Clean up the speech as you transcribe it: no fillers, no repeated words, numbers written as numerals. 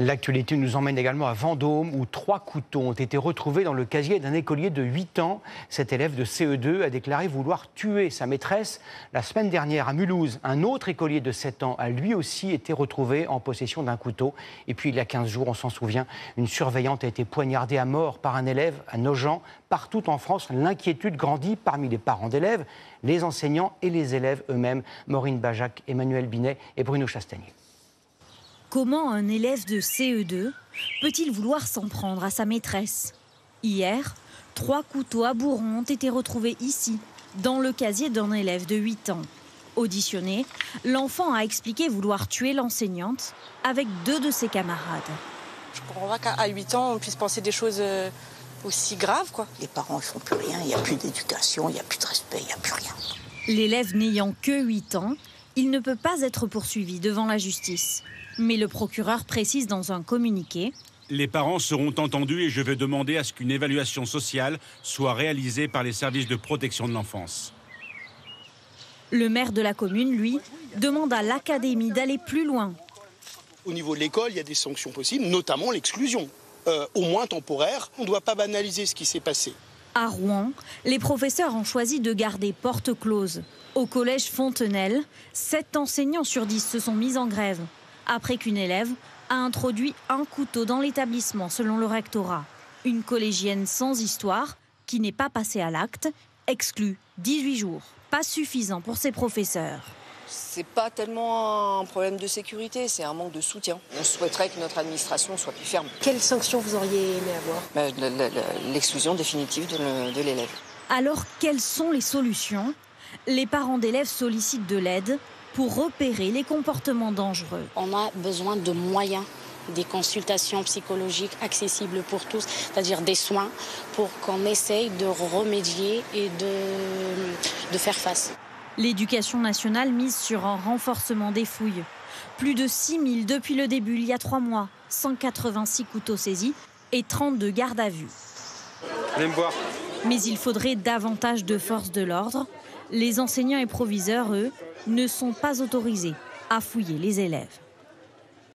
L'actualité nous emmène également à Vendôme où 3 couteaux ont été retrouvés dans le casier d'un écolier de 8 ans. Cet élève de CE2 a déclaré vouloir tuer sa maîtresse. La semaine dernière à Mulhouse, un autre écolier de 7 ans a lui aussi été retrouvé en possession d'un couteau. Et puis il y a 15 jours, on s'en souvient, une surveillante a été poignardée à mort par un élève à Nogent. Partout en France, l'inquiétude grandit parmi les parents d'élèves, les enseignants et les élèves eux-mêmes. Maureen Bajac, Emmanuel Binet et Bruno Chastanier. Comment un élève de CE2 peut-il vouloir s'en prendre à sa maîtresse? Hier, 3 couteaux à bourron ont été retrouvés ici, dans le casier d'un élève de 8 ans. Auditionné, l'enfant a expliqué vouloir tuer l'enseignante avec 2 de ses camarades. Je ne comprends pas qu'à 8 ans, on puisse penser des choses aussi graves, quoi. Les parents ne font plus rien, il n'y a plus d'éducation, il n'y a plus de respect, il n'y a plus rien. L'élève n'ayant que 8 ans, il ne peut pas être poursuivi devant la justice. Mais le procureur précise dans un communiqué: les parents seront entendus et je vais demander à ce qu'une évaluation sociale soit réalisée par les services de protection de l'enfance. Le maire de la commune, lui, demande à l'académie d'aller plus loin. Au niveau de l'école, il y a des sanctions possibles, notamment l'exclusion, au moins temporaire. On ne doit pas banaliser ce qui s'est passé. À Rouen, les professeurs ont choisi de garder porte close. Au collège Fontenelle, 7 enseignants sur 10 se sont mis en grève après qu'une élève a introduit un couteau dans l'établissement, selon le rectorat. Une collégienne sans histoire, qui n'est pas passée à l'acte, exclue 18 jours. Pas suffisant pour ses professeurs. C'est pas tellement un problème de sécurité, c'est un manque de soutien. On souhaiterait que notre administration soit plus ferme. Quelles sanctions vous auriez aimé avoir? L'exclusion définitive de l'élève. Alors, quelles sont les solutions? Les parents d'élèves sollicitent de l'aide pour repérer les comportements dangereux. On a besoin de moyens, des consultations psychologiques accessibles pour tous, c'est-à-dire des soins pour qu'on essaye de remédier et de faire face. L'éducation nationale mise sur un renforcement des fouilles. Plus de 6 000 depuis le début, il y a 3 mois. 186 couteaux saisis et 32 gardes à vue. Venez me voir. Mais il faudrait davantage de forces de l'ordre. Les enseignants et proviseurs, eux, ne sont pas autorisés à fouiller les élèves.